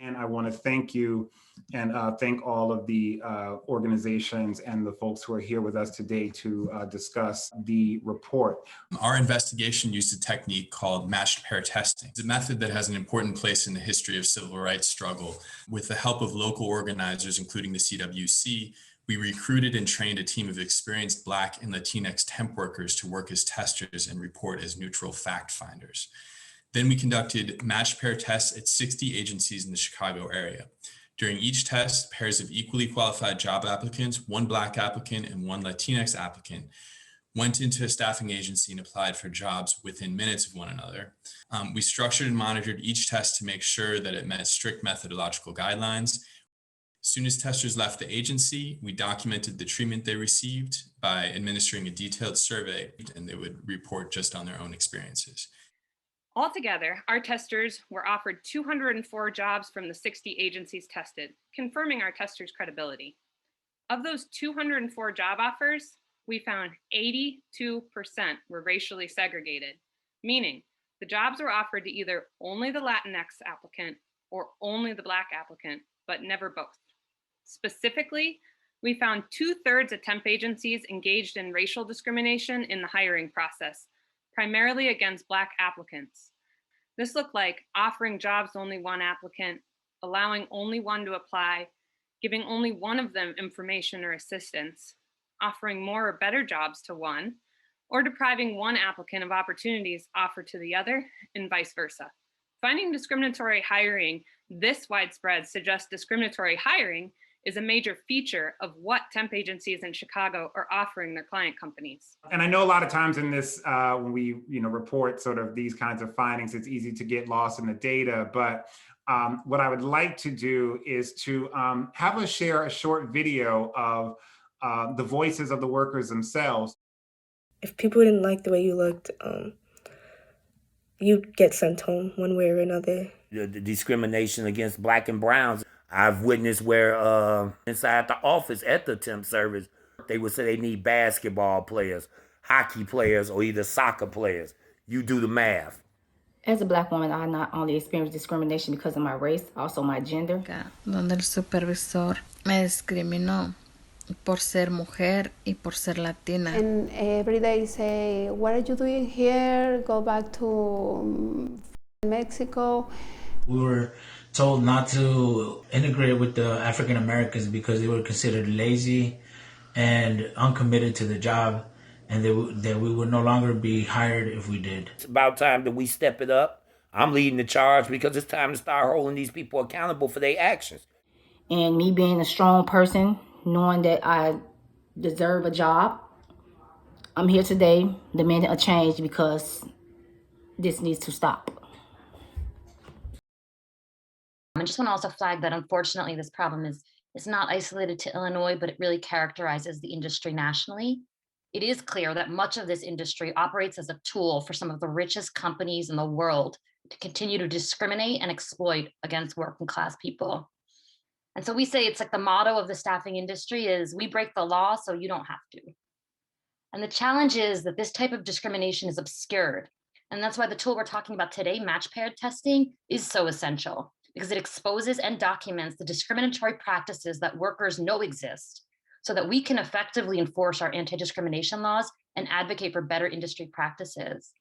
And I want to thank you and thank all of the organizations and the folks who are here with us today to discuss the report. Our investigation used a technique called matched pair testing. It's a method that has an important place in the history of civil rights struggle. With the help of local organizers, including the CWC, we recruited and trained a team of experienced Black and Latinx temp workers to work as testers and report as neutral fact finders. Then we conducted matched pair tests at 60 agencies in the Chicago area. During each test, pairs of equally qualified job applicants, one Black applicant and one Latinx applicant, went into a staffing agency and applied for jobs within minutes of one another. We structured and monitored each test to make sure that it met strict methodological guidelines. As soon as testers left the agency, we documented the treatment they received by administering a detailed survey, and they would report just on their own experiences. Altogether, our testers were offered 204 jobs from the 60 agencies tested, confirming our testers' credibility. Of those 204 job offers, we found 82% were racially segregated, meaning the jobs were offered to either only the Latinx applicant or only the Black applicant, but never both. Specifically, we found 2/3 of temp agencies engaged in racial discrimination in the hiring process, primarily against Black applicants. This looked like offering jobs to only one applicant, allowing only one to apply, giving only one of them information or assistance, offering more or better jobs to one, or depriving one applicant of opportunities offered to the other, and vice versa. Finding discriminatory hiring this widespread suggests discriminatory hiring is a major feature of what temp agencies in Chicago are offering their client companies. And I know a lot of times in this, when we report sort of these kinds of findings, it's easy to get lost in the data. But what I would like to do is to have us share a short video of the voices of the workers themselves. If people didn't like the way you looked, you'd get sent home one way or another. The discrimination against Black and browns, I've witnessed where inside the office at the temp service, they would say they need basketball players, hockey players, or either soccer players. You do the math. As a Black woman, I not only experienced discrimination because of my race, also my gender. Donde el supervisor me discriminó por ser mujer y por ser latina. And every day say, what are you doing here? Go back to Mexico. We were told not to integrate with the African Americans because they were considered lazy and uncommitted to the job, and that we would no longer be hired if we did. It's about time that we step it up. I'm leading the charge because it's time to start holding these people accountable for their actions. And me being a strong person, knowing that I deserve a job, I'm here today demanding a change because this needs to stop. I just want to also flag that unfortunately this problem is not isolated to Illinois, but it really characterizes the industry nationally. It is clear that much of this industry operates as a tool for some of the richest companies in the world to continue to discriminate and exploit against working class people. And so we say it's like the motto of the staffing industry is we break the law so you don't have to. And the challenge is that this type of discrimination is obscured. And that's why the tool we're talking about today, match paired testing, is so essential, because it exposes and documents the discriminatory practices that workers know exist so that we can effectively enforce our anti-discrimination laws and advocate for better industry practices.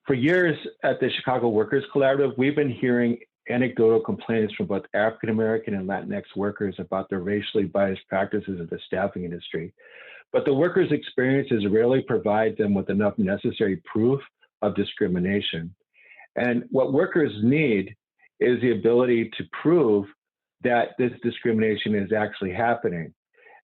For years at the Chicago Workers Collaborative, we've been hearing anecdotal complaints from both African-American and Latinx workers about the racially biased practices of the staffing industry. But the workers' experiences rarely provide them with enough necessary proof of discrimination. And what workers need is the ability to prove that this discrimination is actually happening.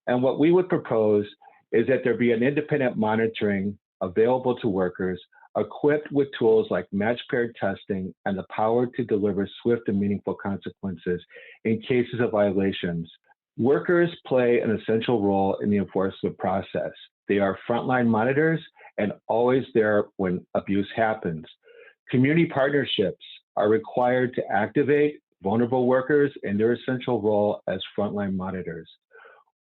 And what we would propose is that there be an independent monitoring available to workers equipped with tools like match paired testing and the power to deliver swift and meaningful consequences in cases of violations. Workers play an essential role in the enforcement process. They are frontline monitors and always there when abuse happens. Community partnerships are required to activate vulnerable workers in their essential role as frontline monitors.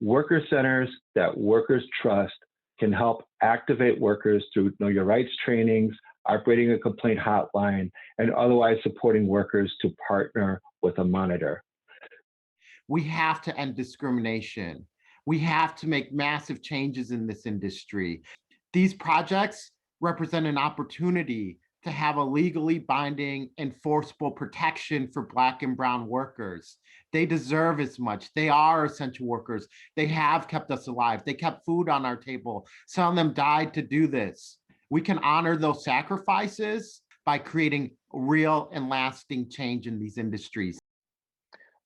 Worker centers that workers trust can help activate workers through Know Your Rights trainings, operating a complaint hotline, and otherwise supporting workers to partner with a monitor. We have to end discrimination. We have to make massive changes in this industry. These projects represent an opportunity to have a legally binding, enforceable protection for Black and brown workers. They deserve as much. They are essential workers. They have kept us alive. They kept food on our table. Some of them died to do this. We can honor those sacrifices by creating real and lasting change in these industries.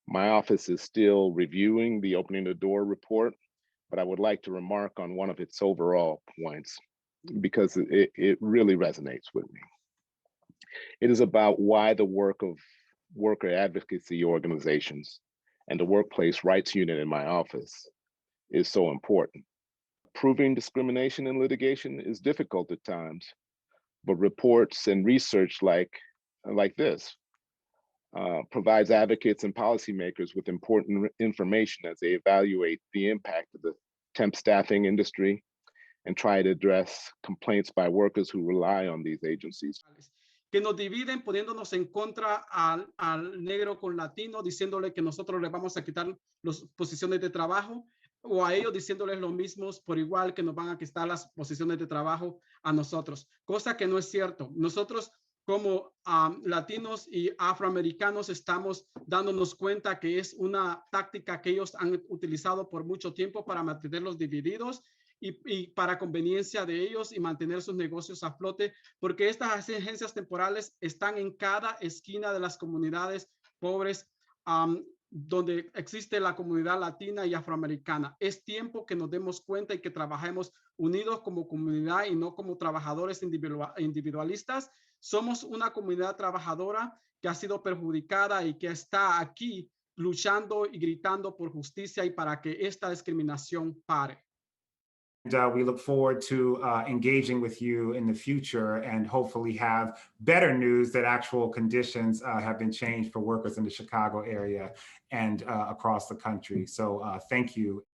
My office is still reviewing the Opening the Door report, but I would like to remark on one of its overall points because it really resonates with me. It is about why the work of worker advocacy organizations and the workplace rights unit in my office is so important. Proving discrimination in litigation is difficult at times, but reports and research like this provides advocates and policymakers with important information as they evaluate the impact of the temp staffing industry and try to address complaints by workers who rely on these agencies. Que nos dividen poniéndonos en contra al negro con latino, diciéndole que nosotros les vamos a quitar las posiciones de trabajo, o a ellos diciéndoles lo mismo por igual que nos van a quitar las posiciones de trabajo a nosotros, cosa que no es cierto. Nosotros como latinos y afroamericanos estamos dándonos cuenta que es una táctica que ellos han utilizado por mucho tiempo para mantenerlos divididos y para conveniencia de ellos y mantener sus negocios a flote, porque estas agencias temporales están en cada esquina de las comunidades pobres donde existe la comunidad latina y afroamericana. Es tiempo que nos demos cuenta y que trabajemos unidos como comunidad y no como trabajadores individualistas. Somos una comunidad trabajadora que ha sido perjudicada y que está aquí luchando y gritando por justicia y para que esta discriminación pare. We look forward to engaging with you in the future and hopefully have better news that actual conditions have been changed for workers in the Chicago area and across the country. So thank you.